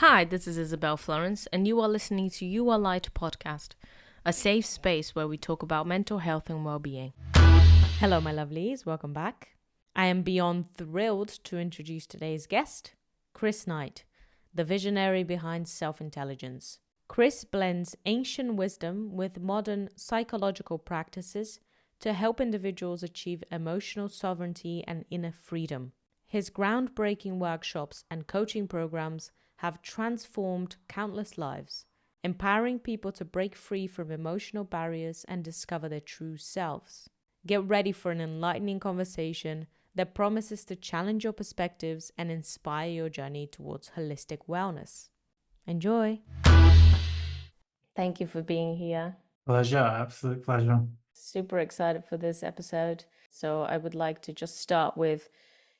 Hi, this is Isabel Florence, and you are listening to You Are Light podcast, a safe space where we talk about mental health and well-being. Hello, my lovelies. Welcome back. I am beyond thrilled to introduce today's guest, Chris Knight, the visionary behind self-intelligence. Chris blends ancient wisdom with modern psychological practices to help individuals achieve emotional sovereignty and inner freedom. His groundbreaking workshops and coaching programs have transformed countless lives, empowering people to break free from emotional barriers and discover their true selves. Get ready for an enlightening conversation that promises to challenge your perspectives and inspire your journey towards holistic wellness. Enjoy! Thank you for being here. Pleasure, absolute pleasure. Super excited for this episode. So I would like to just start with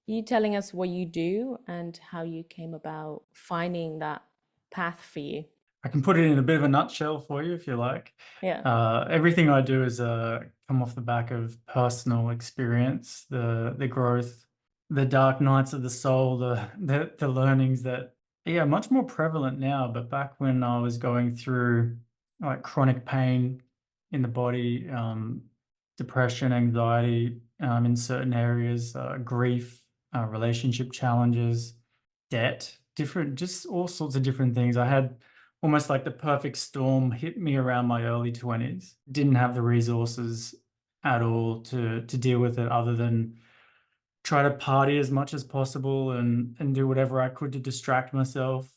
you telling us what you do and how you came about finding that path for you. I can put it in a bit of a nutshell for you if you like. Yeah. Everything I do is come off the back of personal experience, the growth, the dark nights of the soul, the learnings that much more prevalent now. But back when I was going through like chronic pain in the body, depression, anxiety in certain areas, grief, relationship challenges, debt, just all sorts of different things. I had almost like the perfect storm hit me around my early 20s. Didn't have the resources at all to deal with it other than try to party as much as possible and do whatever I could to distract myself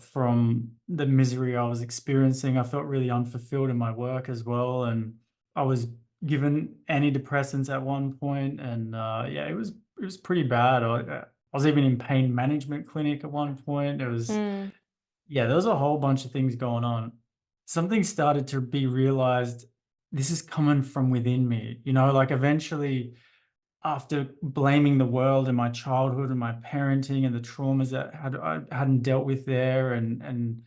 from the misery I was experiencing. I felt really unfulfilled in my work as well, and I was given antidepressants at one point, and it was pretty bad. I was even in pain management clinic at one point. It was Mm. there was a whole bunch of things going on. Something started to be realized, this is coming from within me, like eventually after blaming the world and my childhood and my parenting and the traumas that I hadn't dealt with there and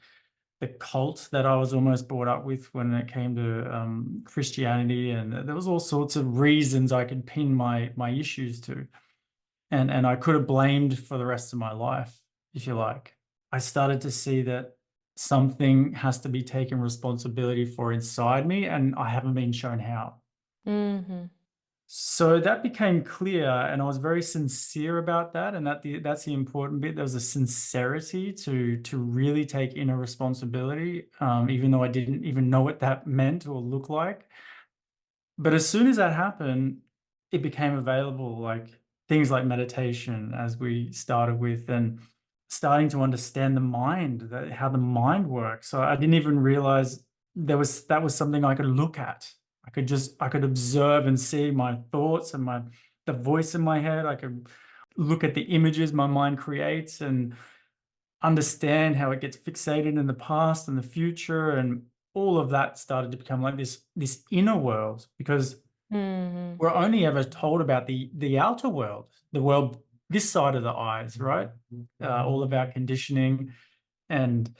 the cult that I was almost brought up with when it came to Christianity, and there was all sorts of reasons I could pin my issues to, and I could have blamed for the rest of my life, if you like. I started to see that something has to be taken responsibility for inside me, and I haven't been shown how. Mm-hmm. So that became clear, and I was very sincere about that, and that's the important bit. There was a sincerity to really take inner responsibility, even though I didn't even know what that meant or looked like. But as soon as that happened, it became available, like things like meditation, as we started with, and starting to understand the mind, how the mind works. So I didn't even realize that was something I could look at. I could observe and see my thoughts and the voice in my head. I could look at the images my mind creates and understand how it gets fixated in the past and the future, and all of that started to become like this inner world, because Mm-hmm. we're only ever told about the outer world, the world this side of the eyes, right? All of our conditioning, and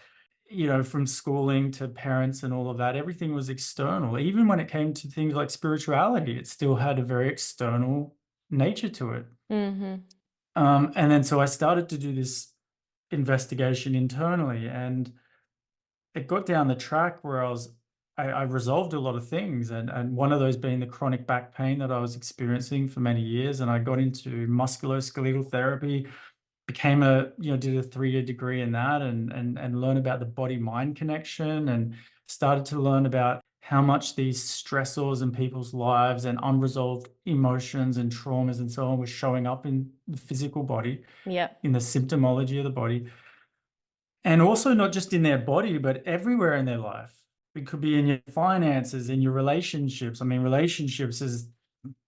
from schooling to parents and all of that, everything was external. Even when it came to things like spirituality, it still had a very external nature to it. Mm-hmm. And then so I started to do this investigation internally, and it got down the track where I resolved a lot of things, and one of those being the chronic back pain that I was experiencing for many years. And I got into musculoskeletal therapy, did a 3-year degree in that, and learn about the body mind connection, and started to learn about how much these stressors in people's lives and unresolved emotions and traumas and so on was showing up in the physical body, Yeah. in the symptomology of the body. And also not just in their body, but everywhere in their life. It could be in your finances, in your relationships. I mean, relationships is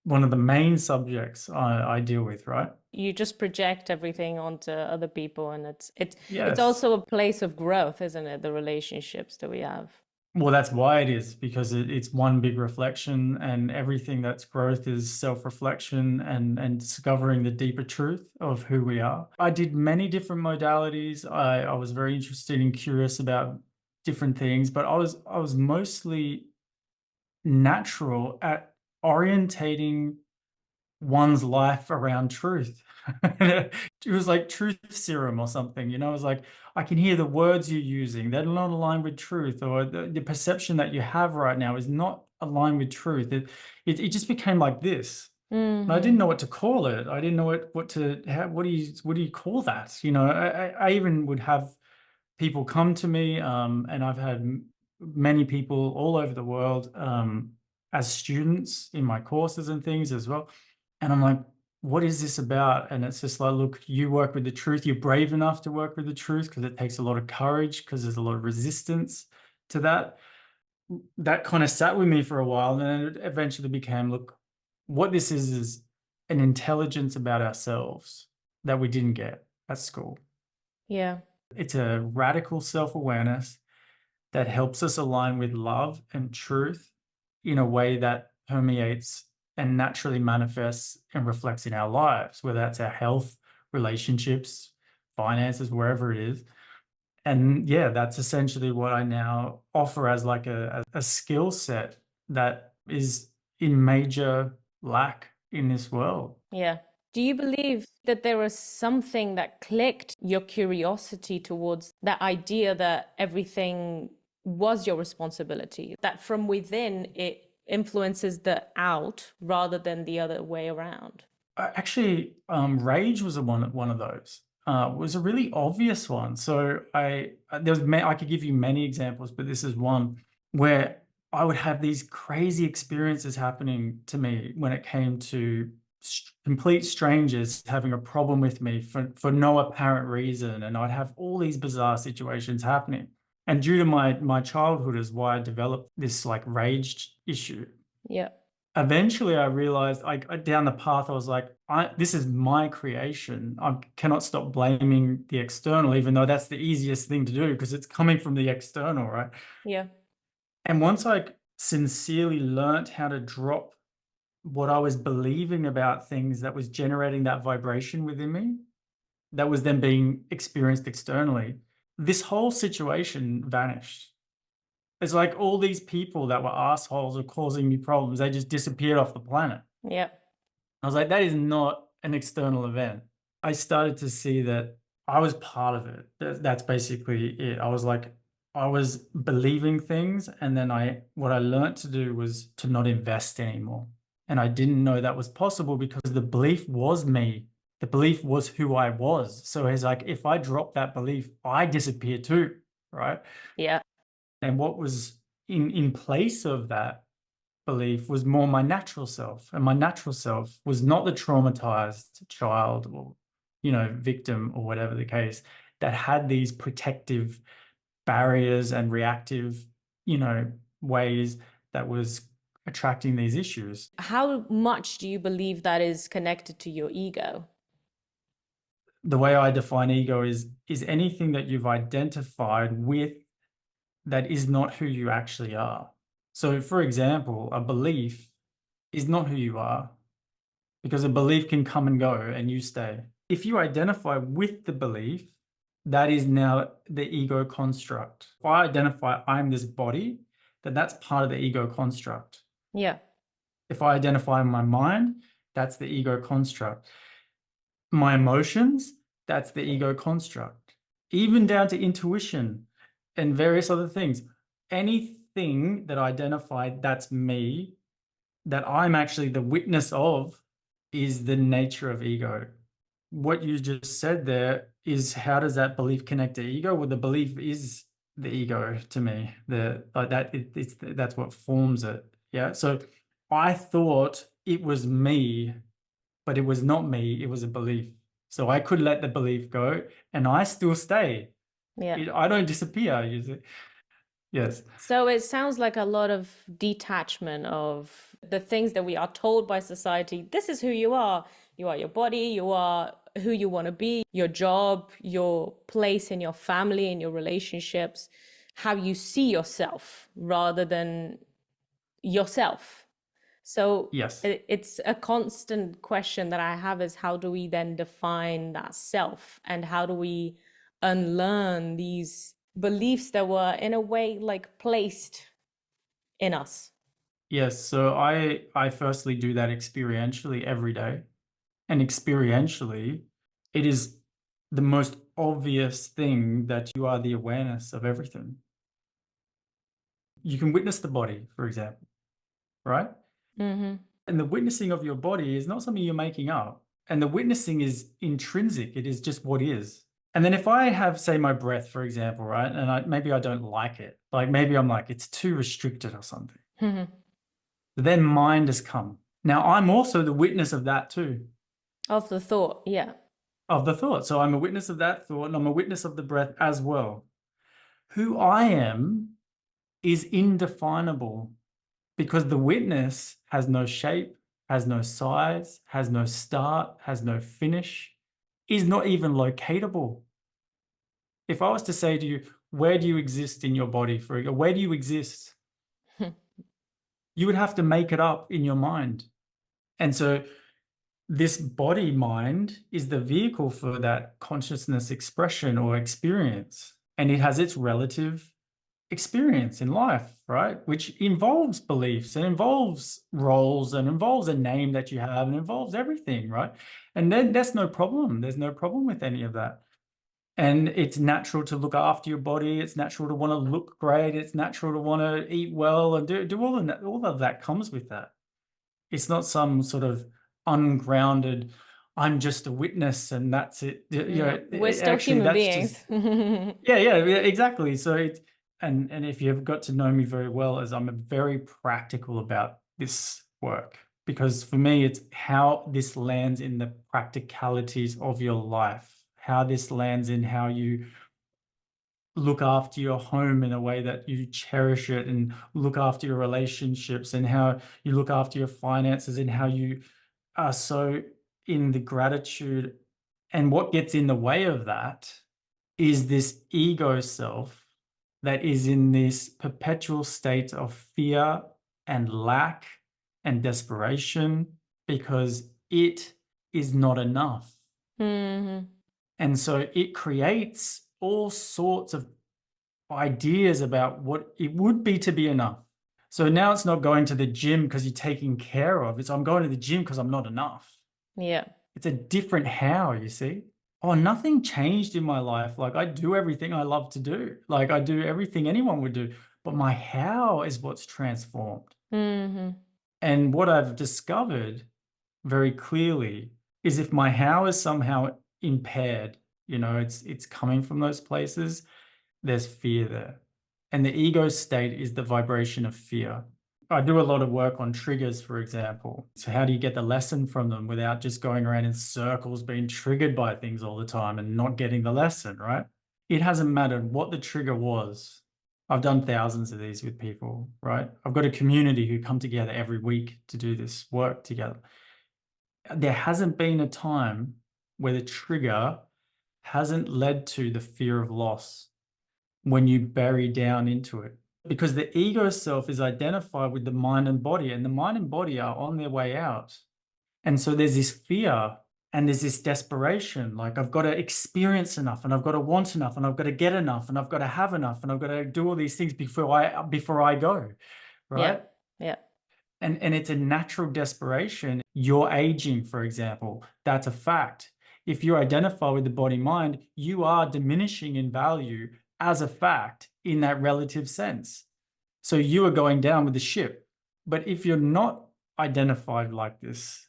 one of the main subjects I deal with, right? You just project everything onto other people, and it's Yes. also a place of growth, isn't it? The relationships that we have. Well, that's why it is, because it's one big reflection, and everything that's growth is self-reflection and discovering the deeper truth of who we are. I did many different modalities. I was very interested and curious about different things, but I was mostly natural at orientating one's life around truth. It was like truth serum or something, you know. It was like, I can hear the words you're using, they're not aligned with truth, or the perception that you have right now is not aligned with truth. It just became like this. And I didn't Mm-hmm. know what to call it. I didn't know what to how, what do you call that? You know, I even would have people come to me, and I've had many people all over the world, as students in my courses and things as well. And I'm like, what is this about? And it's just like, look, you work with the truth. You're brave enough to work with the truth because it takes a lot of courage, because there's a lot of resistance to that. That kind of sat with me for a while. And then it eventually became, look, what this is an intelligence about ourselves that we didn't get at school. Yeah. It's a radical self-awareness that helps us align with love and truth in a way that permeates and naturally manifests and reflects in our lives, whether that's our health, relationships, finances, wherever it is. And yeah, that's essentially what I now offer as like a skill set that is in major lack in this world. Yeah. Do you believe that there was something that clicked your curiosity towards that idea that everything was your responsibility, that from within it influences the out rather than the other way around? Actually, rage was one of those. Was a really obvious one. So I could give you many examples, but this is one where I would have these crazy experiences happening to me when it came to complete strangers having a problem with me for no apparent reason, and I'd have all these bizarre situations happening. And due to my childhood is why I developed this like rage issue. Yeah. Eventually I realized down the path I was like, this is my creation. I cannot stop blaming the external, even though that's the easiest thing to do because it's coming from the external, right? Yeah. And once I sincerely learnt how to drop what I was believing about things that was generating that vibration within me, that was then being experienced externally, this whole situation vanished. It's like all these people that were assholes or causing me problems, they just disappeared off the planet. Yeah. I was like, that is not an external event. I started to see that I was part of it. That's basically it. I was like, I was believing things, and then what I learned to do was to not invest anymore. And I didn't know that was possible because the belief was me. The belief was who I was. So it's like, if I drop that belief, I disappear too, right? Yeah. And what was in place of that belief was more my natural self. And my natural self was not the traumatized child or, victim or whatever the case that had these protective barriers and reactive, ways that was attracting these issues. How much do you believe that is connected to your ego? The way I define ego is anything that you've identified with that is not who you actually are. So, for example, a belief is not who you are, because a belief can come and go and you stay. If you identify with the belief, that is now the ego construct. If I identify I'm this body, then that's part of the ego construct. Yeah. If I identify my mind, that's the ego construct. My emotions, that's the ego construct. Even down to intuition and various other things. Anything that I identify that's me, that I'm actually the witness of, is the nature of ego. What you just said there is, how does that belief connect to ego? Well, the belief is the ego to me. That's what forms it. Yeah. So I thought it was me, but it was not me. It was a belief. So I could let the belief go, and I still stay. Yeah. I don't disappear. You see? Yes. So it sounds like a lot of detachment of the things that we are told by society. This is who you are. You are your body, you are who you want to be, your job, your place in your family, in your relationships, how you see yourself rather than yourself. So Yes. it's a constant question that I have, is how do we then define that self, and how do we unlearn these beliefs that were in a way like placed in us? Yes, so I firstly do that experientially every day. And experientially, it is the most obvious thing that you are the awareness of everything. You can witness the body, for example, right? Mm-hmm. And the witnessing of your body is not something you're making up. And the witnessing is intrinsic. It is just what is. And then if I have, say, my breath, for example, right? And maybe I don't like it. Like maybe I'm like, it's too restricted or something. Mm-hmm. Then mind has come. Now I'm also the witness of that too, Of the thought, yeah. of the thought. So I'm a witness of that thought and I'm a witness of the breath as well. Who I am is indefinable because the witness has no shape, has no size, has no start, has no finish, is not even locatable. If I was to say to you, where do you exist in your body? Where do you exist? You would have to make it up in your mind. And so this body mind is the vehicle for that consciousness expression or experience. And it has its relative experience in life, right? Which involves beliefs and involves roles and involves a name that you have and involves everything, right? And then that's no problem. There's no problem with any of that. And it's natural to look after your body. It's natural to want to look great. It's natural to want to eat well and do all of that comes with that. It's not some sort of ungrounded, I'm just a witness and that's it. No, we're still Actually, human that's beings. just yeah, exactly. So it's and if you've got to know me very well, as I'm very practical about this work, because for me, it's how this lands in the practicalities of your life, how this lands in how you look after your home in a way that you cherish it and look after your relationships and how you look after your finances and how you are so in the gratitude. And what gets in the way of that is this ego self that is in this perpetual state of fear and lack and desperation because it is not enough. Mm-hmm. And so it creates all sorts of ideas about what it would be to be enough. So now it's not going to the gym because you're taken care of. It's I'm going to the gym because I'm not enough. Yeah. It's a different how, you see. Oh, nothing changed in my life. Like I do everything I love to do. Like I do everything anyone would do. But my how is what's transformed. Mm-hmm. And what I've discovered very clearly is if my how is somehow impaired, it's coming from those places, there's fear there. And the ego state is the vibration of fear. I do a lot of work on triggers, for example. So, how do you get the lesson from them without just going around in circles, being triggered by things all the time and not getting the lesson, right? It hasn't mattered what the trigger was. I've done thousands of these with people, right? I've got a community who come together every week to do this work together. There hasn't been a time where the trigger hasn't led to the fear of loss when you bury down into it. Because the ego self is identified with the mind and body, and the mind and body are on their way out. And so there's this fear and there's this desperation like, I've got to experience enough, and I've got to want enough, and I've got to get enough, and I've got to have enough, and I've got to do all these things before I go, Yeah. right? Yeah. And it's a natural desperation. You're aging, for example, that's a fact. If you identify with the body mind, you are diminishing in value as a fact in that relative sense. So you are going down with the ship. But if you're not identified like this,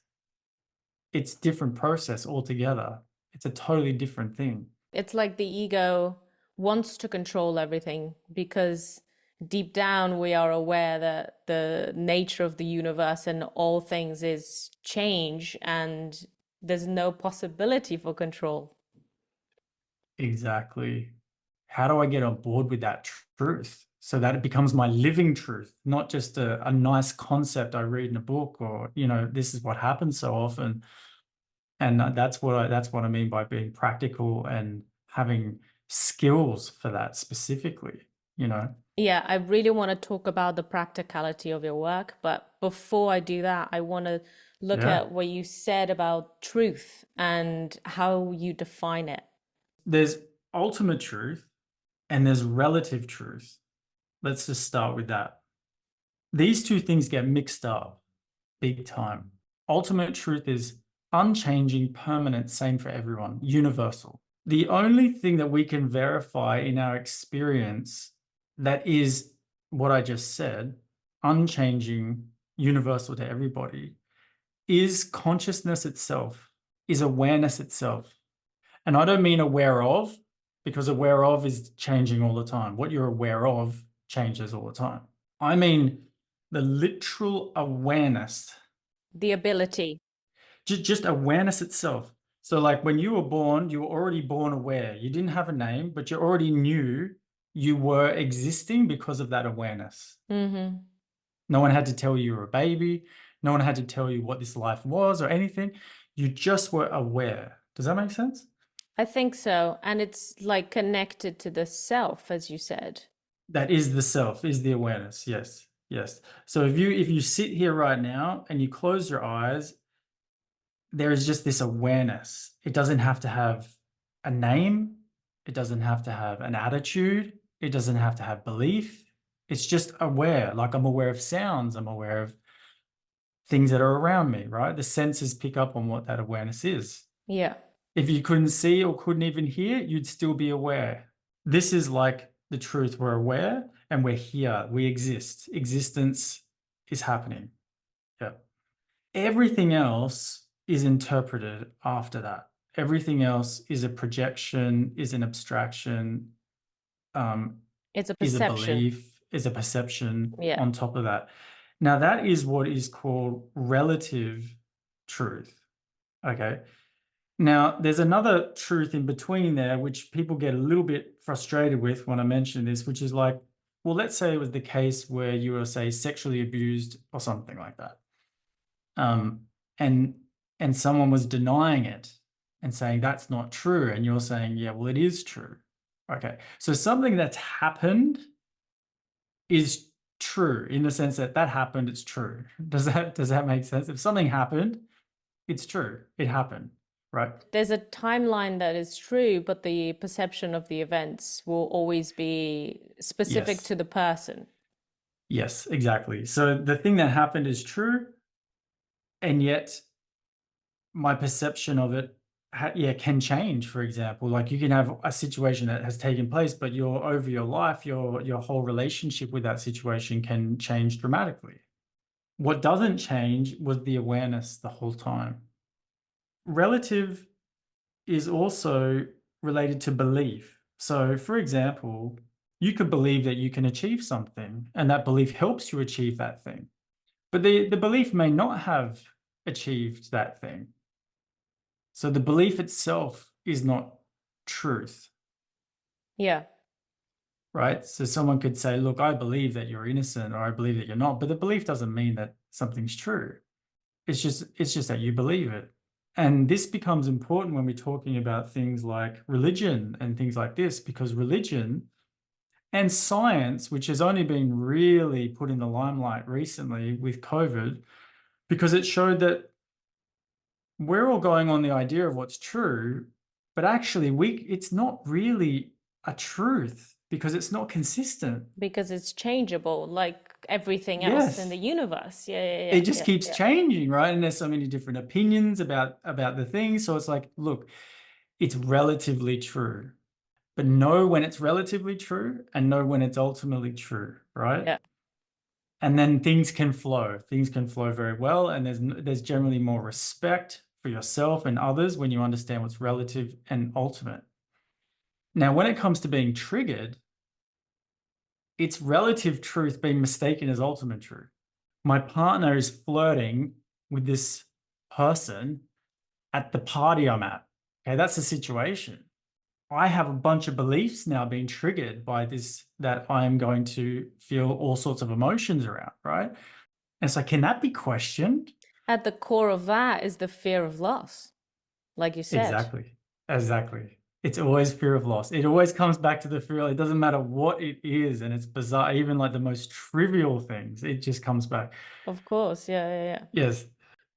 it's different process altogether. It's a totally different thing. It's like the ego wants to control everything because deep down we are aware that the nature of the universe and all things is change and there's no possibility for control. Exactly. How do I get on board with that truth so that it becomes my living truth, not just a nice concept I read in a book or, this is what happens so often. And that's what I mean by being practical and having skills for that specifically, you know. Yeah, I really want to talk about the practicality of your work, but before I do that, I want to look Yeah. at what you said about truth and how you define it. There's ultimate truth and there's relative truth. Let's just start with that. These two things get mixed up big time. Ultimate truth is unchanging, permanent, same for everyone, universal. The only thing that we can verify in our experience that is what I just said, unchanging, universal to everybody, is consciousness itself, is awareness itself. And I don't mean aware of, because aware of is changing all the time. What you're aware of changes all the time. I mean the literal awareness, The ability. just awareness itself. So, like when you were born, you were already born aware. You didn't have a name, but you already knew you were existing because of that awareness. Mm-hmm. No one had to tell you were a baby. No one had to tell you what this life was or anything. You just were aware. Does that make sense? I think so. And it's like connected to the self, as you said. That is the self, is the awareness. Yes. Yes. So if you sit here right now and you close your eyes, there is just this awareness. It doesn't have to have a name. It doesn't have to have an attitude. It doesn't have to have belief. It's just aware. Like I'm aware of sounds. I'm aware of things that are around me, right? The senses pick up on what that awareness is. Yeah. If you couldn't see or couldn't even hear, you'd still be aware. This is like the truth. We're aware and we're here. We exist. Existence is happening. Yeah. Everything else is interpreted after that. Everything else is a projection, is an abstraction, It's a is a perception. belief, is a perception Yeah. on top of that. Now, that is what is called relative truth. Okay. Now, there's another truth in between there, which people get a little bit frustrated with when I mention this, which is like, well, let's say it was the case where you were, say, sexually abused or something like that. Um, and and someone was denying it and saying that's not true, and you're saying, yeah, well, it is true. Okay. So something that's happened is true in the sense that that happened, it's true. Does that make sense? If something happened, it's true. It happened, right? There's a timeline that is true, but the perception of the events will always be specific Yes. to the person. Yes, exactly. So the thing that happened is true, and yet my perception of it yeah, can change. For example, like you can have a situation that has taken place, but your over your life, your whole relationship with that situation can change dramatically. What doesn't change was the awareness the whole time. Relative is also related to belief. So, for example, you could believe that you can achieve something, and that belief helps you achieve that thing. But the belief may not have achieved that thing. So the belief itself is not truth, Yeah. right? So someone could say, look, I believe that you're innocent or I believe that you're not, but the belief doesn't mean that something's true. It's just that you believe it. And this becomes important when we're talking about things like religion and things like this, because religion and science, which has only been really put in the limelight recently with COVID, because it showed that we're all going on the idea of what's true, but actually it's not really a truth because it's not consistent. Because it's changeable, like everything else in the Yes. universe. Yeah, yeah, It yeah, just yeah, keeps yeah. changing, right? And there's so many different opinions about the thing. So it's like, look, it's relatively true. But know when it's relatively true and know when it's ultimately true, right? Yeah. And then things can flow. Things can flow very well, and there's generally more respect for yourself and others when you understand what's relative and ultimate. Now, when it comes to being triggered, it's relative truth being mistaken as ultimate truth. My partner is flirting with this person at the party I'm at. Okay, that's the situation. I have a bunch of beliefs now being triggered by this that I am going to feel all sorts of emotions around, right? And so, can that be questioned? At the core of that is the fear of loss, like you said. Exactly. Exactly. It's always fear of loss. It always comes back to the fear. It doesn't matter what it is. And it's bizarre, even like the most trivial things, it just comes back. Of course. Yeah, yeah, yeah. Yes.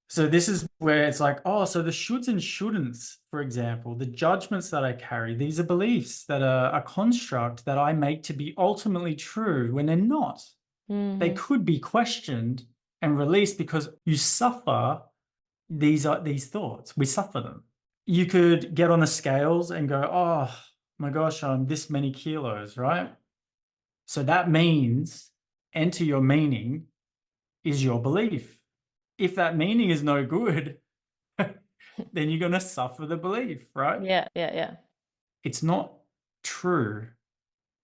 So this is where it's like, oh, so the shoulds and shouldn'ts, for example, the judgments that I carry, these are beliefs that are a construct that I make to be ultimately true when they're not. They Mm-hmm. could be questioned and released because you suffer these thoughts. We suffer them. You could get on the scales and go, oh my gosh, I'm this many kilos, right? So that means enter your meaning is your belief. If that meaning is no good, then you're going to suffer the belief, right? Yeah, yeah, yeah. It's not true.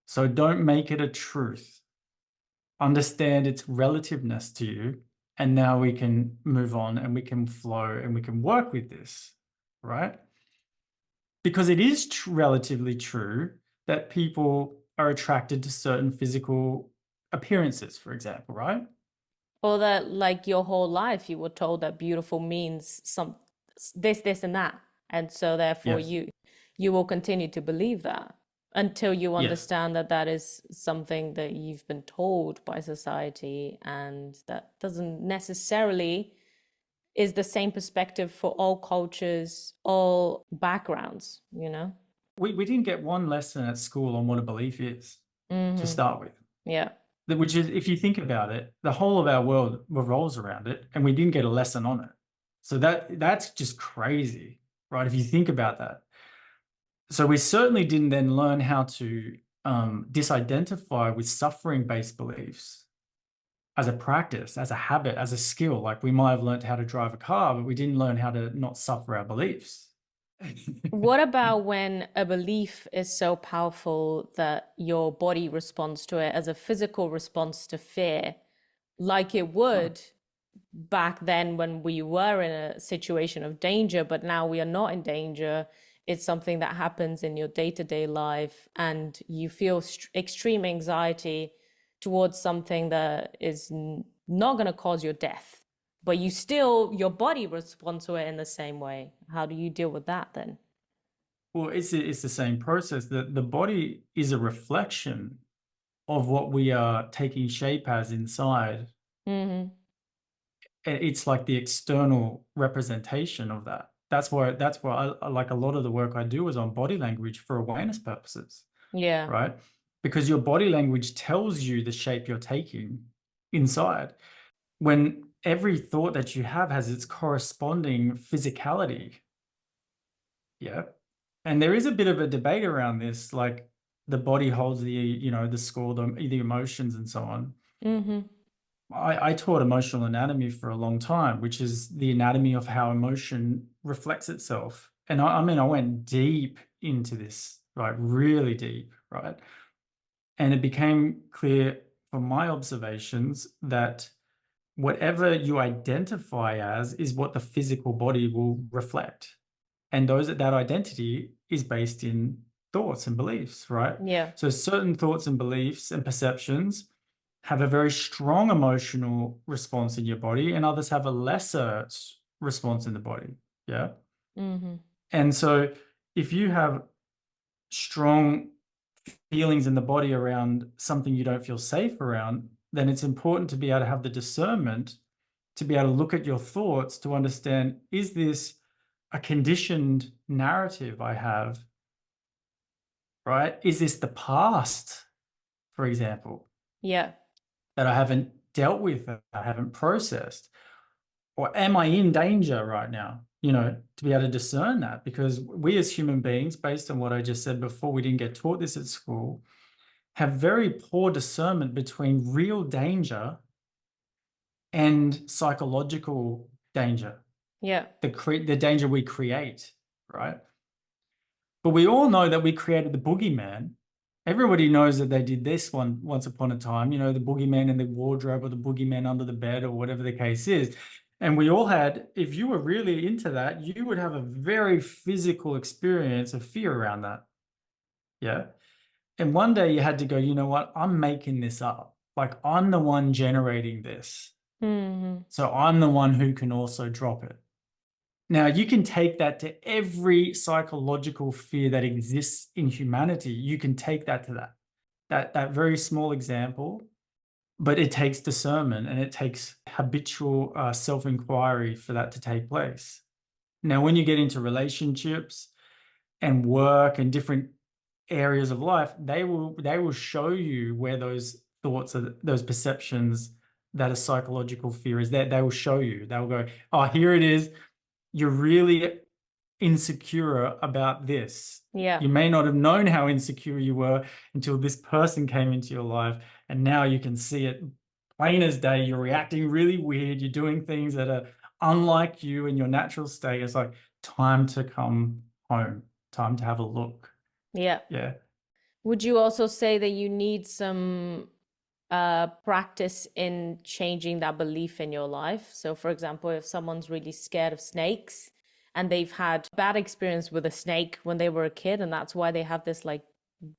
So don't make it a truth. Understand its relativeness to you. And now we can move on and we can flow and we can work with this, right? Because it is relatively true that people are attracted to certain physical appearances, for example, right? Or that like your whole life you were told that beautiful means some this and that. And so therefore Yes. you will continue to believe that until you Yes. understand that that is something that you've been told by society, and that doesn't necessarily is the same perspective for all cultures, all backgrounds, you know? We didn't get one lesson at school on what a belief is to Mm-hmm. start with. Yeah. Which is, if you think about it, the whole of our world revolves around it, and we didn't get a lesson on it. So that's just crazy, right? If you think about that. So we certainly didn't then learn how to disidentify with suffering-based beliefs as a practice, as a habit, as a skill. Like we might have learned how to drive a car, but we didn't learn how to not suffer our beliefs. What about when a belief is so powerful that your body responds to it as a physical response to fear, like it would back then when we were in a situation of danger, but now we are not in danger? It's something that happens in your day-to-day life, and you feel extreme anxiety towards something that is not going to cause your death, but you still, your body responds to it in the same way. How do you deal with that then? Well, it's the same process. The body is a reflection of what we are taking shape as inside. Mm-hmm. It's like the external representation of that. That's why I like a lot of the work I do is on body language for awareness purposes, Yeah. right? Because your body language tells you the shape you're taking inside. When every thought that you have has its corresponding physicality, yeah. And there is a bit of a debate around this, like the body holds the score, the emotions and so on. Mm-hmm. I taught emotional anatomy for a long time, which is the anatomy of how emotion reflects itself. And I mean, I went deep into this, right? Really deep, right? And it became clear from my observations that whatever you identify as is what the physical body will reflect. And that identity is based in thoughts and beliefs, right? Yeah. So certain thoughts and beliefs and perceptions have a very strong emotional response in your body, and others have a lesser response in the body. Yeah. Mm-hmm. And so if you have strong feelings in the body around something you don't feel safe around, then it's important to be able to have the discernment to be able to look at your thoughts to understand, is this a conditioned narrative I have, right? Is this the past, for example, Yeah. that I haven't dealt with, that I haven't processed? Or am I in danger right now? To be able to discern that, because we as human beings, based on what I just said before, we didn't get taught this at school, have very poor discernment between real danger and psychological danger, Yeah. the danger we create, right? But we all know that we created the boogeyman. Everybody knows that they did this one once upon a time, the boogeyman in the wardrobe or the boogeyman under the bed or whatever the case is. And we all had, if you were really into that, you would have a very physical experience of fear around that. Yeah. And one day you had to go, you know what? I'm making this up. Like I'm the one generating this. Mm-hmm. So I'm the one who can also drop it. Now, you can take that to every psychological fear that exists in humanity. You can take that to that very small example, but it takes discernment and it takes habitual self-inquiry for that to take place. Now, when you get into relationships and work and different areas of life, they will show you where those thoughts, are those perceptions that a psychological fear is, that they will show you. They'll go, oh, here it is. You're really insecure about this. Yeah. You may not have known how insecure you were until this person came into your life, and now you can see it plain as day. You're reacting really weird. You're doing things that are unlike you in your natural state. It's like time to come home, time to have a look. Yeah. Yeah. Would you also say that you need some practice in changing that belief in your life? So, for example, if someone's really scared of snakes and they've had bad experience with a snake when they were a kid, and that's why they have this like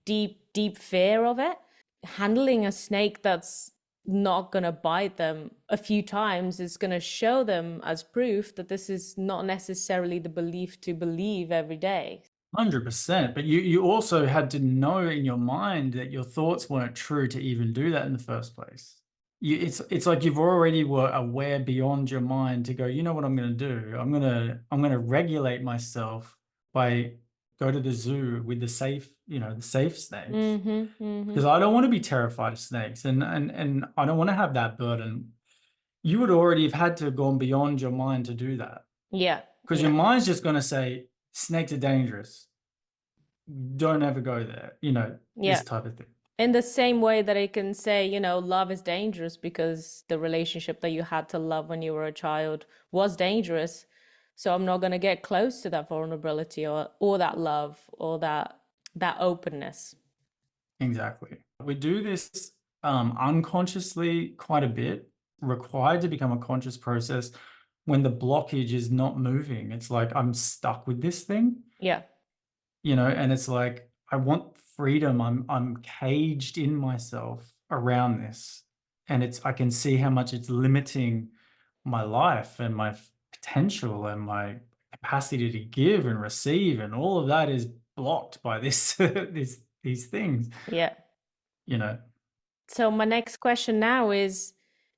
deep fear of it, handling a snake that's not going to bite them a few times is going to show them as proof that this is not necessarily the belief to believe every day. 100%. But you also had to know in your mind that your thoughts weren't true to even do that in the first place. It's like you've already were aware beyond your mind to go, you know what I'm going to do? I'm gonna regulate myself by go to the zoo with the safe, the safe snakes, Mm-hmm, mm-hmm. because I don't want to be terrified of snakes, and I don't want to have that burden. You would already have had to have gone beyond your mind to do that, Yeah, because your yeah, mind's just going to say snakes are dangerous. Don't ever go there, yeah. this type of thing. In the same way that it can say, love is dangerous because the relationship that you had to love when you were a child was dangerous. So I'm not going to get close to that vulnerability or that love or that openness. Exactly. We do this unconsciously quite a bit, required to become a conscious process when the blockage is not moving. It's like I'm stuck with this thing, Yeah, and it's like I want freedom. I'm caged in myself around this. And I can see how much it's limiting my life and my potential and my capacity to give and receive, and all of that is blocked by this these things, yeah. you know. So my next question now is,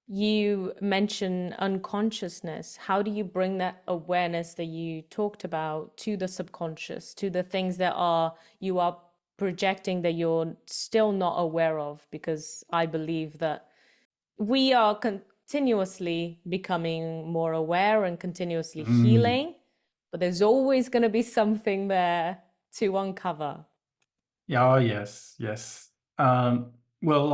you mentioned unconsciousness. How do you bring that awareness that you talked about to the subconscious, to the things that you are projecting that you're still not aware of? Because I believe that we are continuously becoming more aware and continuously Mm. healing, but there's always going to be something there to uncover. Yeah, oh, yes, yes. Well,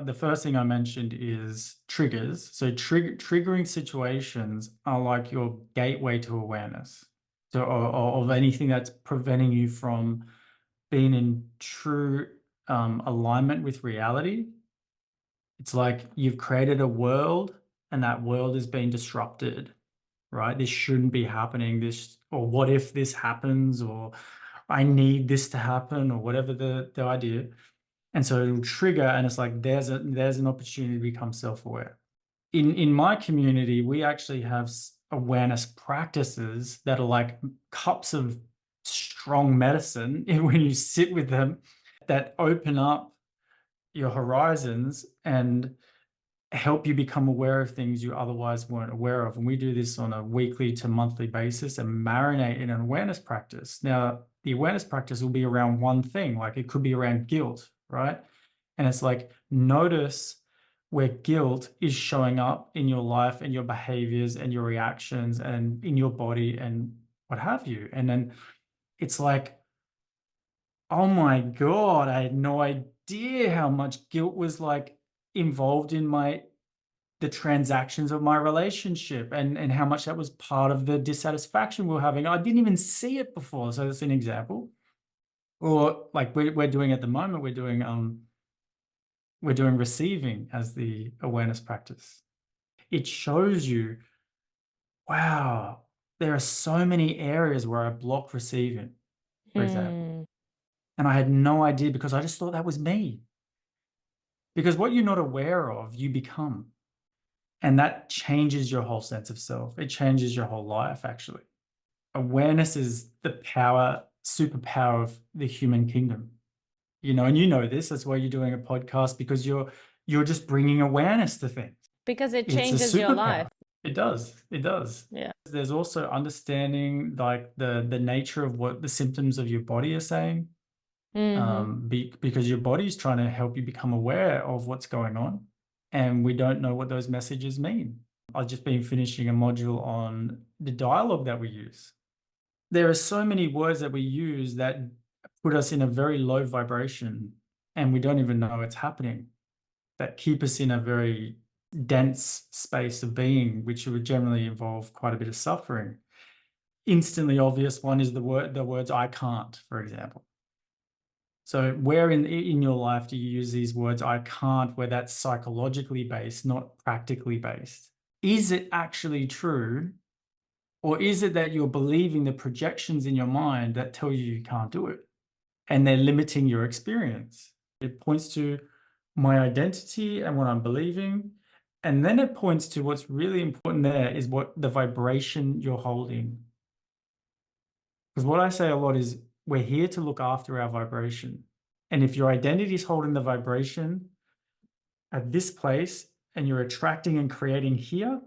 the first thing I mentioned is triggers. So triggering situations are like your gateway to awareness. So, or of anything that's preventing you from being in true alignment with reality. It's like you've created a world and that world is being disrupted, right? This shouldn't be happening. Or what if this happens, or I need this to happen, or whatever the idea. And so it'll trigger, and it's like there's an opportunity to become self-aware. In my community, we actually have awareness practices that are like cups of strong medicine when you sit with them, that open up your horizons and help you become aware of things you otherwise weren't aware of. And we do this on a weekly to monthly basis and marinate in an awareness practice. Now, the awareness practice will be around one thing, like it could be around guilt, right? And it's like, notice where guilt is showing up in your life and your behaviors and your reactions and in your body and what have you. And then it's like, oh my God, I had no idea how much guilt was like involved in the transactions of my relationship, and how much that was part of the dissatisfaction we were having. I didn't even see it before. So that's an example. Or like we're doing at the moment, we're doing receiving as the awareness practice. It shows you, wow, there are so many areas where I block receiving, for example. Hmm. And I had no idea because I just thought that was me. Because what you're not aware of, you become. And that changes your whole sense of self. It changes your whole life, actually. Awareness is the superpower of the human kingdom. And you know this. That's why you're doing a podcast, because you're just bringing awareness to things. Because it It's a changes your life. superpower. It does. It does. Yeah. There's also understanding like the nature of what the symptoms of your body are saying. Mm-hmm. because your body's trying to help you become aware of what's going on, and we don't know what those messages mean. I've just been finishing a module on the dialogue that we use. There are so many words that we use that put us in a very low vibration, and we don't even know it's happening, that keep us in a very dense space of being, which would generally involve quite a bit of suffering. Instantly obvious one is the words "I can't," for example. So where in your life do you use these words "I can't" where that's psychologically based, not practically based? Is it actually true? Or is it that you're believing the projections in your mind that tell you can't do it? And they're limiting your experience. It points to my identity and what I'm believing. And then it points to what's really important there is what the vibration you're holding. Because what I say a lot is we're here to look after our vibration. And if your identity is holding the vibration at this place and you're attracting and creating here,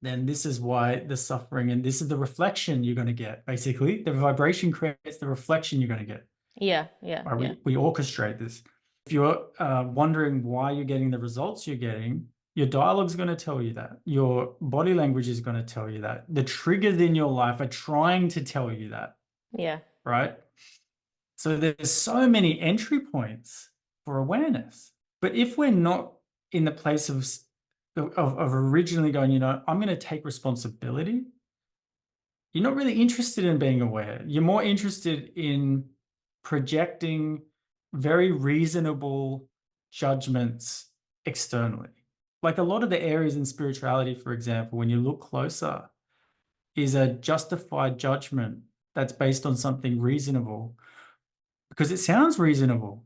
then this is why the suffering, and this is the reflection you're going to get. Basically, the vibration creates the reflection you're going to get. Yeah, yeah, Right? yeah, We orchestrate this. If you're wondering why you're getting the results you're getting, your dialogue's going to tell you that. Your body language is going to tell you that. The triggers in your life are trying to tell you that, yeah, right? So there's so many entry points for awareness. But if we're not in the place of originally going, I'm going to take responsibility, you're not really interested in being aware. You're more interested in projecting very reasonable judgments externally. Like a lot of the areas in spirituality, for example, when you look closer, is a justified judgment that's based on something reasonable because it sounds reasonable.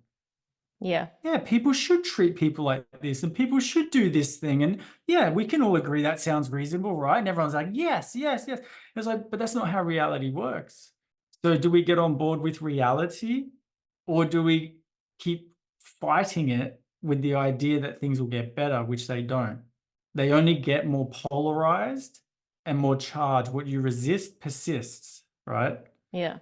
yeah, Yeah, people should treat people like this and people should do this thing. And yeah, we can all agree that sounds reasonable, right? And everyone's like, yes, yes, yes. It's like, but that's not how reality works. So do we get on board with reality or do we keep fighting it with the idea that things will get better, which they don't? They only get more polarized and more charged. What you resist persists, right? yeah.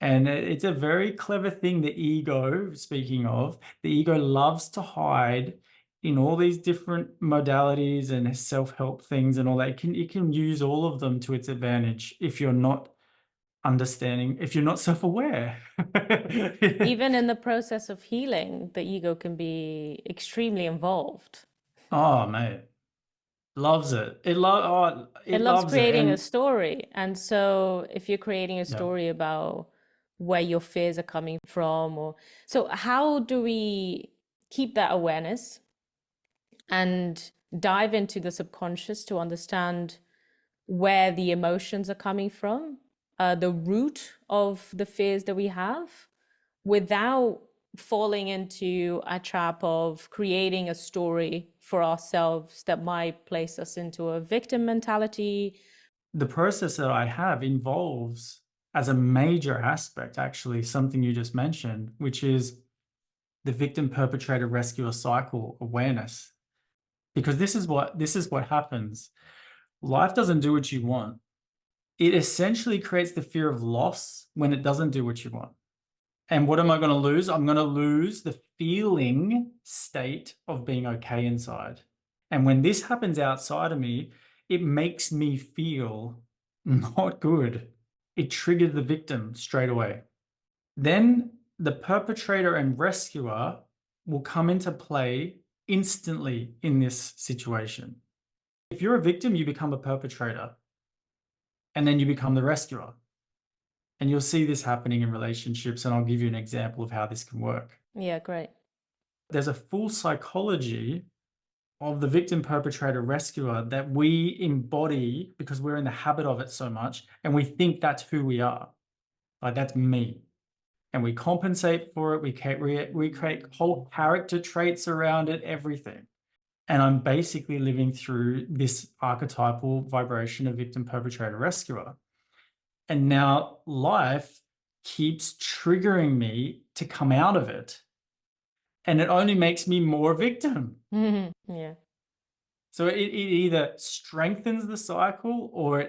And it's a very clever thing, the ego, speaking of, the ego loves to hide in all these different modalities and self-help things and all that. It can use all of them to its advantage if you're not understanding, if you're not self-aware. Even in the process of healing, the ego can be extremely involved. Oh, mate, loves it. It It loves loves it. creating a And story. And so if you're creating a yeah, story about where your fears are coming from, or so how do we keep that awareness and dive into the subconscious to understand where the emotions are coming from, the root of the fears that we have, without falling into a trap of creating a story for ourselves that might place us into a victim mentality. the process that I have involves, as a major aspect, actually, something you just mentioned, which is the victim-perpetrator-rescuer cycle awareness. Because this is what happens. Life doesn't do what you want. It essentially creates the fear of loss when it doesn't do what you want. And what am I going to lose? I'm going to lose the feeling state of being okay inside. And when this happens outside of me, it makes me feel not good. It triggered the victim straight away. Then the perpetrator and rescuer will come into play instantly in this situation. If you're a victim, you become a perpetrator and then you become the rescuer. And you'll see this happening in relationships, and I'll give you an example of how this can work. Yeah, great. There's a full psychology of the victim perpetrator rescuer that we embody because we're in the habit of it so much and we think that's who we are. Like that's me. And we compensate for it. We create whole character traits around it, everything. And I'm basically living through this archetypal vibration of victim perpetrator rescuer. And now life keeps triggering me to come out of it. And it only makes me more victim. Yeah. So it either strengthens the cycle or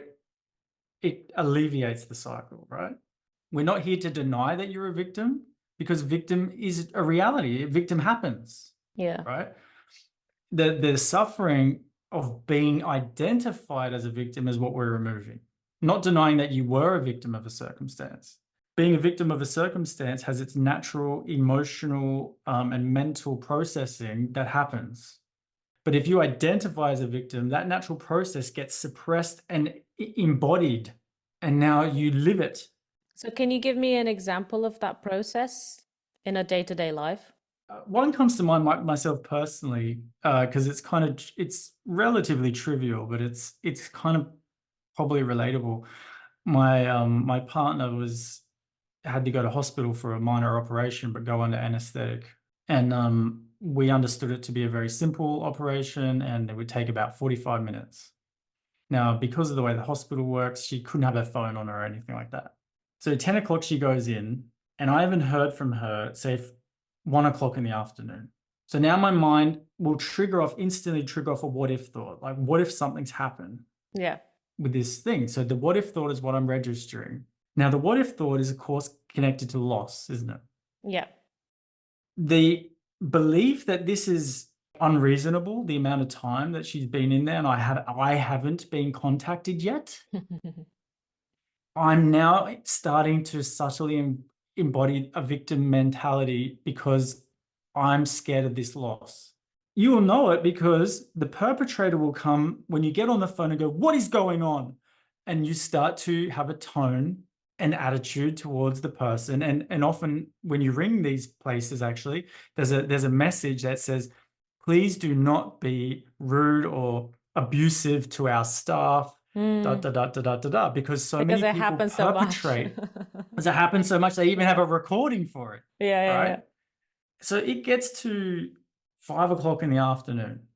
it alleviates the cycle, right? We're not here to deny that you're a victim. because victim is a reality. Victim happens, Yeah. right? The suffering of being identified as a victim is what we're removing. Not denying that you were a victim of a circumstance. Being a victim of a circumstance has its natural emotional and mental processing that happens. But if you identify as a victim, that natural process gets suppressed and embodied, and now you live it. So can you give me an example of that process in a day-to-day life? One comes to mind myself personally, because it's relatively trivial, but it's kind of probably relatable. My partner had to go to hospital for a minor operation, but go under anesthetic, and we understood it to be a very simple operation, and it would take about 45 minutes. Now, because of the way the hospital works, she couldn't have her phone on her or anything like that. So 10 o'clock she goes in, and I haven't heard from her, say 1 o'clock in the afternoon. So now my mind will instantly trigger off a what if thought. Like, what if something's happened Yeah. with this thing? So the what if thought is what I'm registering. Now, the what if thought is, of course, connected to loss, isn't it? Yeah. The belief that this is unreasonable, the amount of time that she's been in there, and I haven't been contacted yet. I'm now starting to subtly embody a victim mentality because I'm scared of this loss. You will know it because the perpetrator will come when you get on the phone and go, "What is going on?" And you start to have a tone and attitude towards the person. And often when you ring these places, actually, there's a message that says, "Please do not be rude or abusive to our staff." Da, Mm, da, da, da, da, da, da, because so because many it people happens so much. perpetrate, as it happens so much, they even have a recording for it, Yeah, yeah, right? yeah. So it gets to 5 o'clock in the afternoon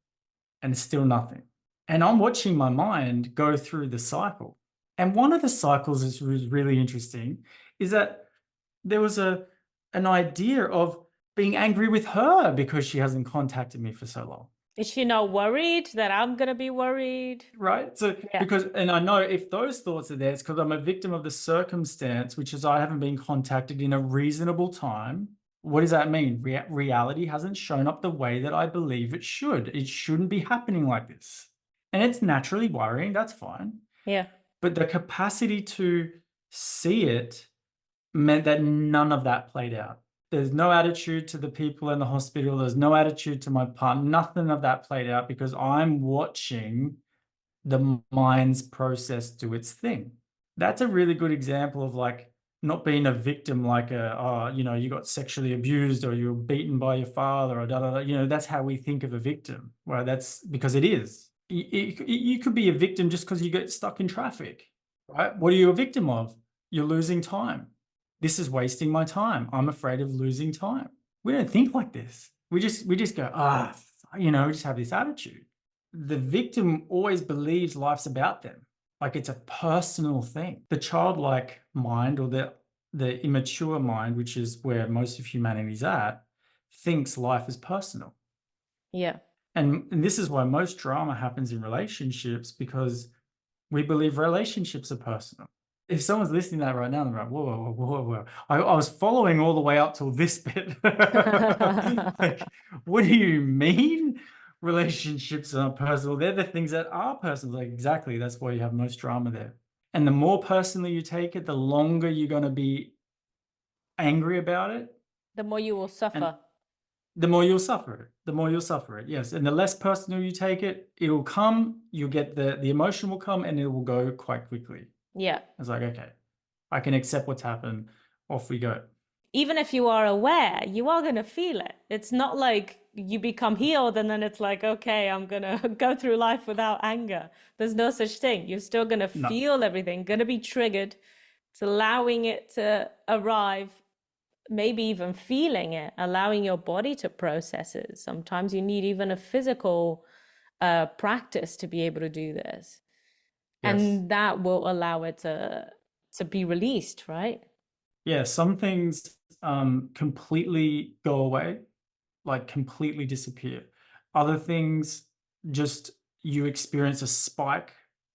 and still nothing. And I'm watching my mind go through the cycle. And one of the cycles is was really interesting is that there was an idea of being angry with her because she hasn't contacted me for so long. Is she not worried that I'm gonna be worried? Right. So, Yeah. and I know if those thoughts are there, it's because I'm a victim of the circumstance, which is I haven't been contacted in a reasonable time. What does that mean? Reality hasn't shown up the way that I believe it should. It shouldn't be happening like this. And it's naturally worrying. That's fine. Yeah. But the capacity to see it meant that none of that played out. There's no attitude to the people in the hospital. There's no attitude to my partner. Nothing of that played out because I'm watching the mind's process do its thing. That's a really good example of like not being a victim, like you got sexually abused or you were beaten by your father or da da da. That's how we think of a victim. Well, that's because it is. You could be a victim just because you get stuck in traffic, right? What are you a victim of? You're losing time. This is wasting my time. I'm afraid of losing time. We don't think like this. We just go, we just have this attitude. The victim always believes life's about them, like it's a personal thing. The childlike mind or the immature mind, which is where most of humanity's at, thinks life is personal. Yeah. And this is why most drama happens in relationships, because we believe relationships are personal. If someone's listening to that right now, they're like, whoa, whoa, whoa, whoa, whoa. I was following all the way up till this bit. Like, what do you mean relationships are personal? They're the things that are personal. Like, exactly. That's why you have most drama there. And the more personally you take it, the longer you're going to be angry about it. The more you will And suffer. the more you'll suffer it. The more you'll suffer it. Yes. And the less personal you take it, it'll come, you'll get the emotion will come and it will go quite quickly. Yeah. It's like, okay, I can accept what's happened. Off we go. Even if you are aware, you are gonna feel it. It's not like you become healed and then it's like, okay, I'm gonna go through life without anger. There's no such thing. You're still gonna No. feel everything, gonna be triggered. It's allowing it to arrive, maybe even feeling it, allowing your body to process it. Sometimes you need even a physical practice to be able to do this. Yes. And that will allow it to be released, right? Yeah. Some things completely go away, like completely disappear. Other things just you experience a spike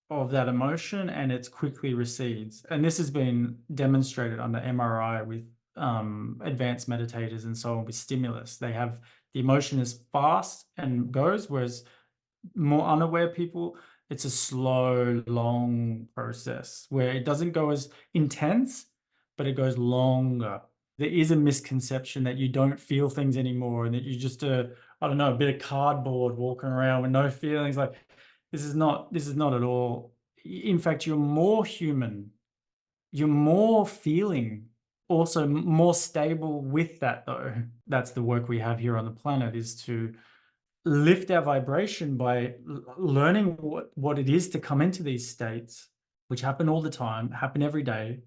of that emotion and it quickly recedes. And this has been demonstrated under MRI with advanced meditators and so on with stimulus. They have the emotion is fast and goes, whereas more unaware people, it's a slow, long process where it doesn't go as intense, but it goes longer. There is a misconception that you don't feel things anymore and that you're just I don't know, a bit of cardboard walking around with no feelings. Like this is not at all. In fact, you're more human, you're more feeling, also more stable with that though. That's the work we have here on the planet, is to lift our vibration by learning what it is to come into these states, which happen all the time, happen every day,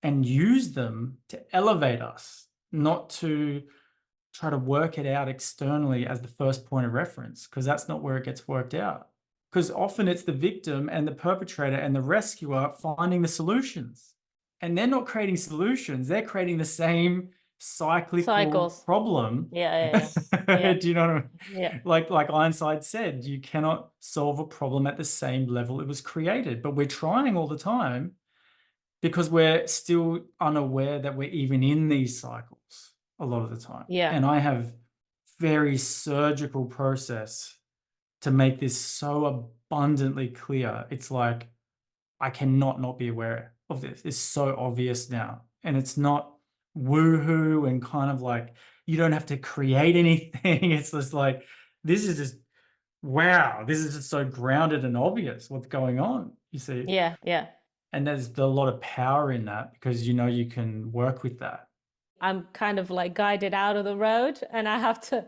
and use them to elevate us, not to try to work it out externally as the first point of reference, because that's not where it gets worked out. Because often it's the victim and the perpetrator and the rescuer finding the solutions. And they're not creating solutions, they're creating the same cyclical Cycles. problem. Yeah. Yeah. Do you know what I mean? Yeah. Like Einstein said, you cannot solve a problem at the same level it was created. But we're trying all the time because we're still unaware that we're even in these cycles a lot of the time. Yeah. And I have very surgical process to make this so abundantly clear. It's like I cannot not be aware of this. It's so obvious now. And it's not woohoo and kind of like you don't have to create anything. It's just like this is just wow, this is just so grounded and obvious what's going on, you see. Yeah. Yeah. And there's a lot of power in that because you know you can work with that. I'm kind of like guided out of the road, and I have to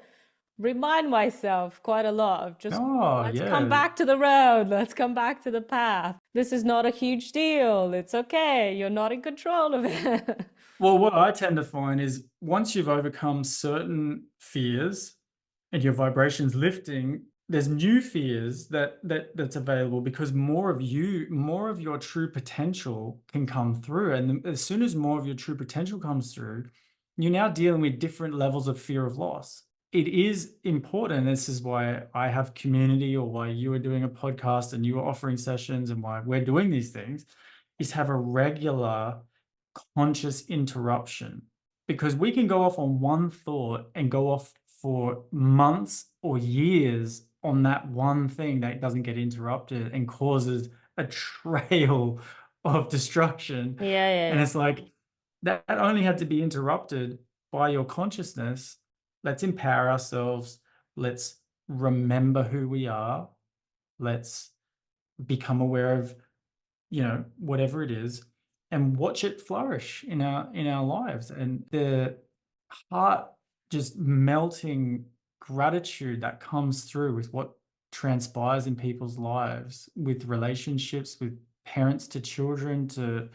remind myself quite a lot of just Oh, let's come yeah. back to the road, let's come back to the path. This is not a huge deal. It's okay. You're not in control of it. Well, what I tend to find is once you've overcome certain fears and your vibration's lifting, there's new fears that's available because more of you, more of your true potential can come through. And as soon as more of your true potential comes through, you're now dealing with different levels of fear of loss. It is important. This is why I have community, or why you are doing a podcast and you are offering sessions, and why we're doing these things, is have a regular conscious interruption, because we can go off on one thought and go off for months or years on that one thing that doesn't get interrupted and causes a trail of destruction. And Yeah. it's like that only had to be interrupted by your consciousness. Let's empower ourselves. Let's remember who we are. Let's become aware of, whatever it is, and watch it flourish in our lives. And the heart just melting gratitude that comes through with what transpires in people's lives, with relationships, with parents to children, to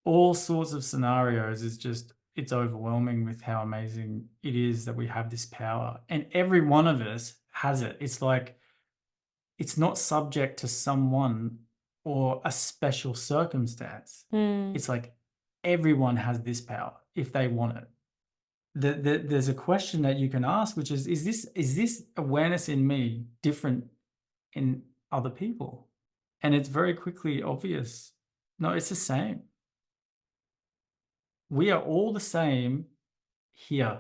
all sorts of scenarios, is just, it's overwhelming with how amazing it is that we have this power. And every one of us has it. It's like, it's not subject to someone or a special circumstance. It's like everyone has this power if they want it. There's a question that you can ask, which is this awareness in me different in other people? And it's very quickly obvious. No, it's the same. We are all the same here.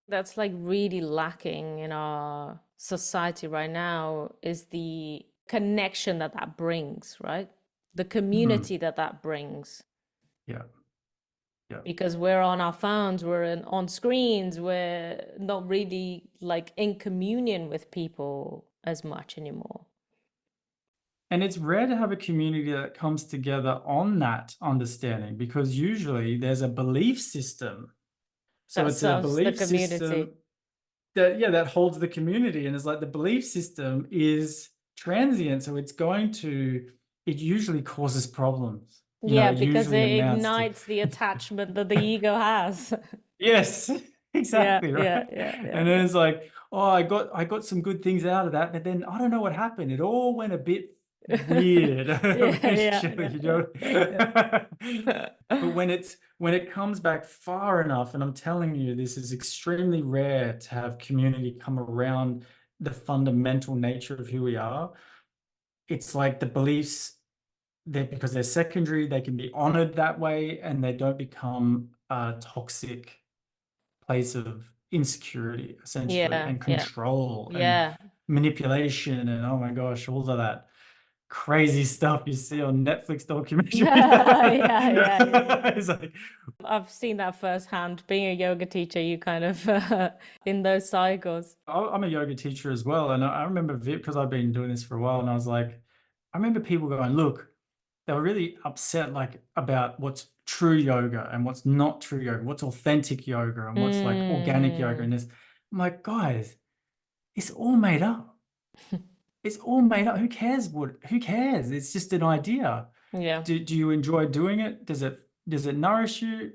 That's like really lacking in our society right now, is the connection that that brings, right? The community that brings. Yeah. Yeah. Because we're on our phones, on screens, we're not really like in communion with people as much anymore. And it's rare to have a community that comes together on that understanding, because usually there's a belief system. So That it's a serves the belief community. system that holds the community. And it's like the belief system is transient. So it usually causes problems, Yeah, it because usually it amounts to, ignites the attachment that the ego has. yes, Yeah, exactly right. yeah. And then it's like, oh, I got some good things out of that, but then I don't know what happened. It all went a bit weird eventually, Yeah. But when it comes back far enough, and I'm telling you, this is extremely rare to have community come around the fundamental nature of who we are. It's like the beliefs, that because they're secondary, they can be honored that way, and they don't become toxic place of insecurity, essentially, Yeah, and yeah, control and yeah. manipulation, and oh my gosh, all of that crazy stuff you see on Netflix documentaries. Yeah, yeah, yeah. It's like, I've seen that firsthand. Being a yoga teacher, you kind of in those cycles. I'm a yoga teacher as well, and I remember because I've been doing this for a while, and I was like, I remember people going, look, they were really upset like about what's true yoga and what's not true yoga, what's authentic yoga and what's like organic yoga. Mm. And this, I'm like, guys, it's all made up. It's all made up. Who cares who cares? It's just an idea. Yeah, Do you enjoy doing it? Does it nourish you?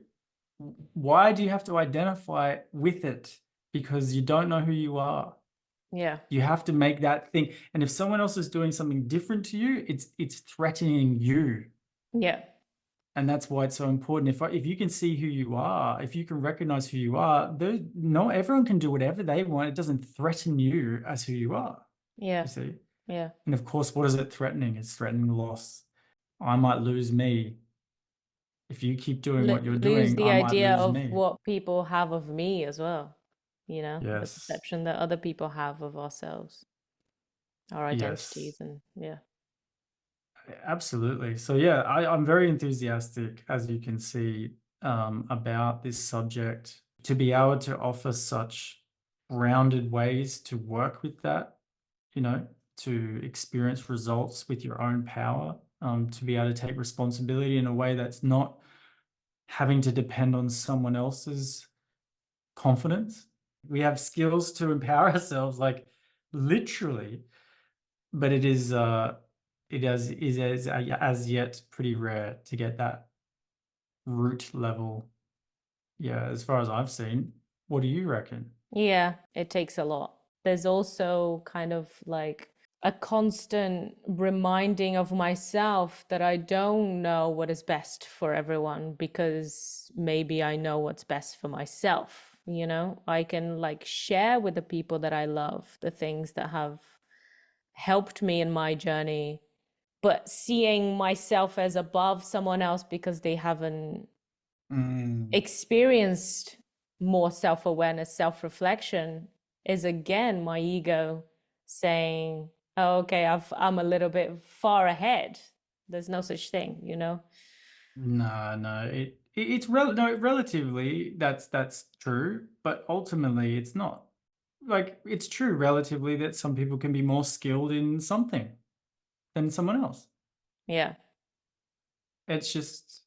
Why do you have to identify with it? Because you don't know who you are. yeah, You have to make that thing. And if someone else is doing something different to you, it's threatening you. yeah, And that's why it's so important. If you can see who you are, if you can recognize who you are, not everyone can do whatever they want. It doesn't threaten you as who you are, yeah, you see. yeah. And of course, what is it threatening? It's threatening loss. I might lose me. If you keep doing what you're Lose doing, the I might idea lose of me. what people have of me as well. The Yes. perception that other people have of ourselves, our identities, Yes. and yeah, Absolutely. So yeah, I'm very enthusiastic, as you can see, about this subject. To be able to offer such rounded ways to work with that, you know, to experience results with your own power, to be able to take responsibility in a way that's not having to depend on someone else's confidence. We have skills to empower ourselves, like literally, but it is as yet pretty rare to get that root level. Yeah, as far as I've seen. What do you reckon? yeah, it takes a lot. There's also kind of like a constant reminding of myself that I don't know what is best for everyone because maybe I know what's best for myself. I can like share with the people that I love the things that have helped me in my journey, but seeing myself as above someone else because they haven't Mm. experienced more self-awareness, self-reflection is again my ego saying, oh, okay, I'm a little bit far ahead. There's no such thing. No, no, no, relatively that's true, but ultimately it's not. Like it's true relatively that some people can be more skilled in something than someone else. Yeah, It's just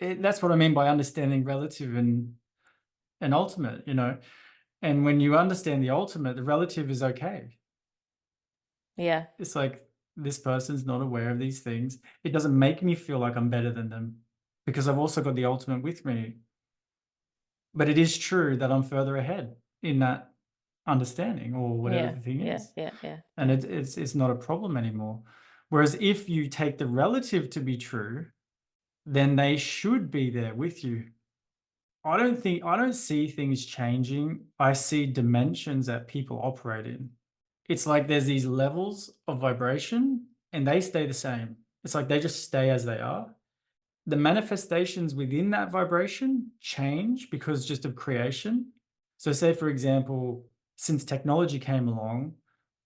that's what I mean by understanding relative and ultimate, And when you understand the ultimate, the relative is okay. yeah, It's like this person's not aware of these things. It doesn't make me feel like I'm better than them because I've also got the ultimate with me. But it is true that I'm further ahead in that understanding or whatever yeah, the thing yeah, is. yeah, yeah, And yeah, it's not a problem anymore. Whereas if you take the relative to be true, then they should be there with you. I don't see things changing. I see dimensions that people operate in. It's like there's these levels of vibration and they stay the same. It's like they just stay as they are. The manifestations within that vibration change because just of creation. So, say, for example, since technology came along,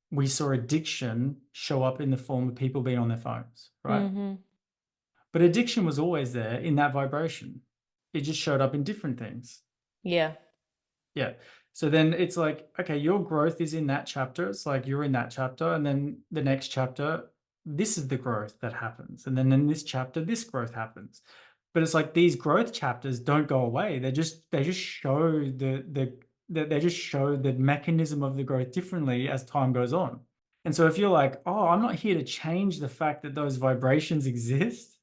we saw addiction show up in the form of people being on their phones, right? mm-hmm. But addiction was always there in that vibration. It just showed up in different things. Yeah, Yeah. So then it's like, okay, your growth is in that chapter. It's like you're in that chapter. And then the next chapter, this is the growth that happens. And then in this chapter, this growth happens. But it's like these growth chapters don't go away. They just show they just show the mechanism of the growth differently as time goes on. And so if you're like, oh, I'm not here to change the fact that those vibrations exist,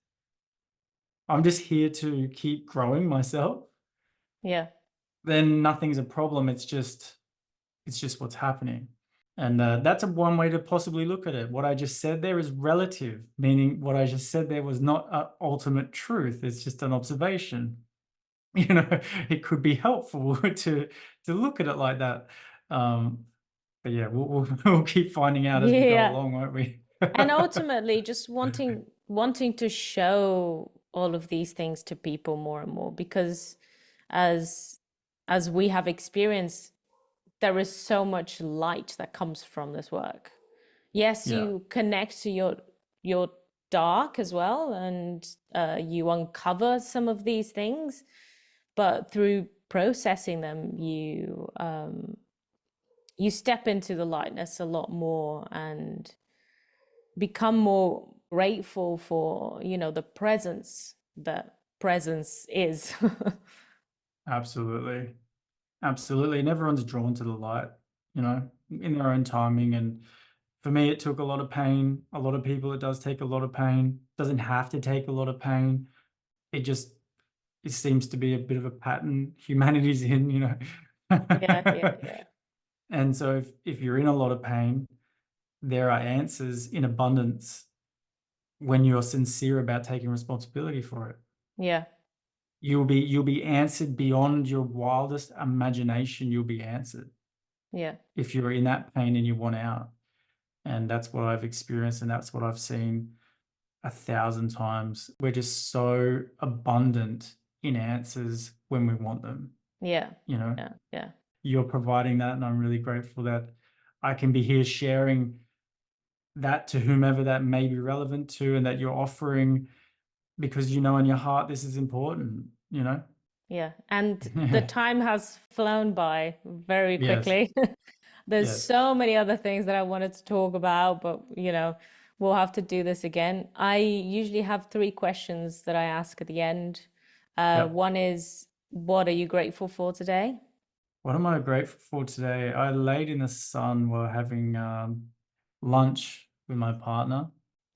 I'm just here to keep growing myself, yeah, then nothing's a problem. It's just what's happening. And that's one way to possibly look at it. What I just said there is relative, meaning what I just said there was not an ultimate truth. It's just an observation. You know, it could be helpful to look at it like that. But yeah, we'll keep finding out as we go yeah. along, won't we? And ultimately just wanting to show all of these things to people more and more, because as as we have experienced, there is so much light that comes from this work. Yes, Yeah, you connect to your dark as well, and you uncover some of these things, but through processing them, you step into the lightness a lot more and become more grateful for, the presence that presence is. absolutely. Absolutely. And everyone's drawn to the light, in their own timing. And for me, it took a lot of pain. A lot of people, it does take a lot of pain. Doesn't have to take a lot of pain. It just it seems to be a bit of a pattern humanity's in. Yeah, yeah, yeah, And so if you're in a lot of pain, there are answers in abundance when you're sincere about taking responsibility for it. yeah, You'll be answered beyond your wildest imagination. You'll be answered yeah, if you're in that pain and you want out. And that's what I've experienced, and that's what I've seen 1,000 times. We're just so abundant in answers when we want them. yeah, You know, yeah, yeah, you're providing that, and I'm really grateful that I can be here sharing that to whomever that may be relevant to, and that you're offering because you know in your heart this is important. yeah. And the time has flown by very Yes, quickly. There's yes, so many other things that I wanted to talk about, but we'll have to do this again. I usually have three questions that I ask at the end. yep. One is, what are you grateful for today? What am I grateful for today? I laid in the sun while having lunch with my partner.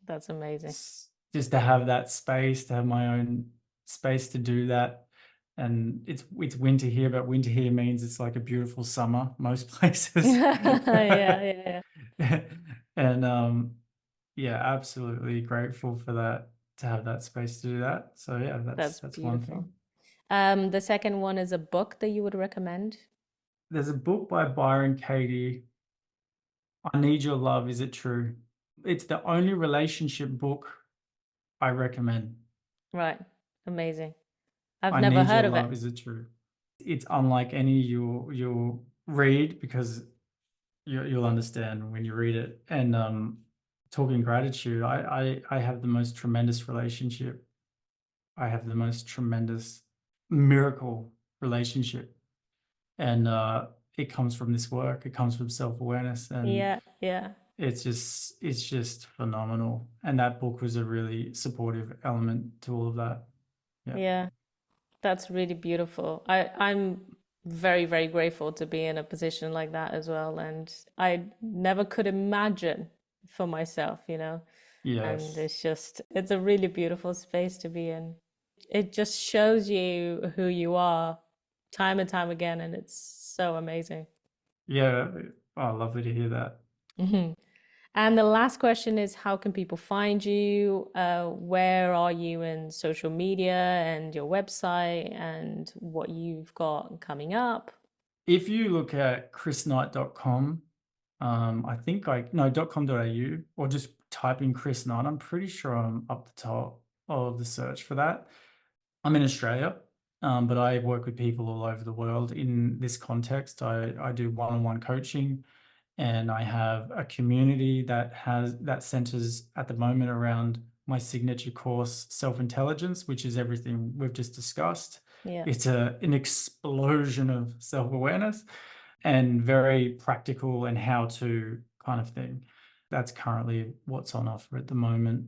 That's amazing. Just to have that space, to have my own space to do that. And it's winter here, but winter here means it's like a beautiful summer most places. Yeah, yeah, yeah. And yeah, absolutely grateful for that, to have that space to do that. So yeah, that's That's that's one beautiful. thing. The second one is a book that you would recommend. There's a book by Byron Katie, I Need Your Love, Is It True? It's the only relationship book I recommend. Right. Amazing. I've I never Need Your heard of it. Love, Is It True? It's unlike any you'll read, because you'll understand when you read it. And talking gratitude, I have the most tremendous relationship. I have the most tremendous miracle relationship. And it comes from this work. It comes from self-awareness, and Yeah, yeah, it's just phenomenal. And that book was a really supportive element to all of that. Yeah. yeah. That's really beautiful. I'm very, very grateful to be in a position like that as well. And I never could imagine for myself. And Yes. it's a really beautiful space to be in. It just shows you who you are time and time again, and it's so amazing. Yeah. Oh, lovely to hear that. Mhm. And the last question is, how can people find you? Where are you in social media and your website and what you've got coming up? If you look at chrisknight.com, I think no, .com.au, or just type in Chris Knight, I'm pretty sure I'm up the top of the search for that. I'm in Australia, but I work with people all over the world in this context. I do one-on-one coaching, and I have a community that centers at the moment around my signature course, Self-Intelligence, which is everything we've just discussed. Yeah. It's an explosion of self-awareness and very practical and how-to kind of thing. That's currently what's on offer at the moment.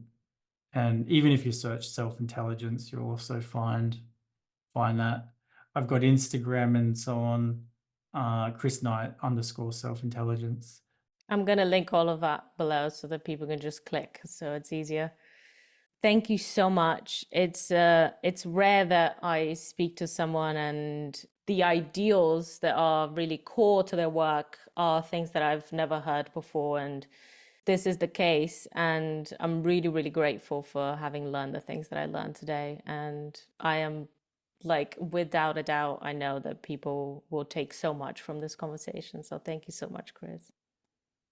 And even if you search self-intelligence, you'll also find that. I've got Instagram and so on, Chris Knight _self-intelligence. I'm going to link all of that below so that people can just click so it's easier. Thank you so much. It's rare that I speak to someone and the ideals that are really core to their work are things that I've never heard before, and this is the case, and I'm really, really grateful for having learned the things that I learned today. And I am, like, without a doubt, I know that people will take so much from this conversation. So thank you so much, Chris.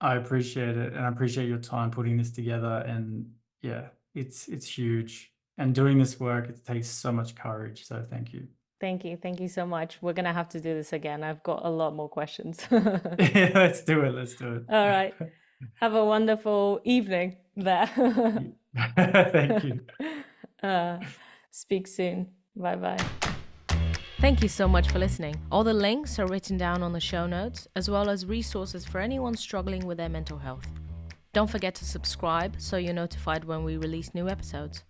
I appreciate it, and I appreciate your time putting this together. And yeah, it's huge. And doing this work, it takes so much courage. So thank you. Thank you. Thank you so much. We're going to have to do this again. I've got a lot more questions. Yeah, let's do it. Let's do All right. it. Have a wonderful evening there. Thank you. Speak soon. Bye bye. Thank you so much for listening. All the links are written down on the show notes, as well as resources for anyone struggling with their mental health. Don't forget to subscribe so you're notified when we release new episodes.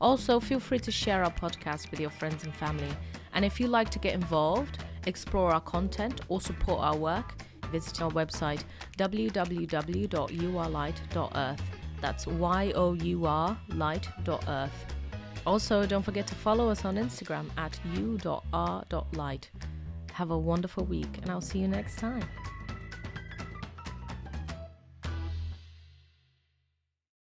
Also, feel free to share our podcast with your friends and family. And if you'd like to get involved, explore our content, or support our work, visit our website www.yourlight.earth. That's yourlight.earth. Also, don't forget to follow us on Instagram at u.r.light. Have a wonderful week, and I'll see you next time.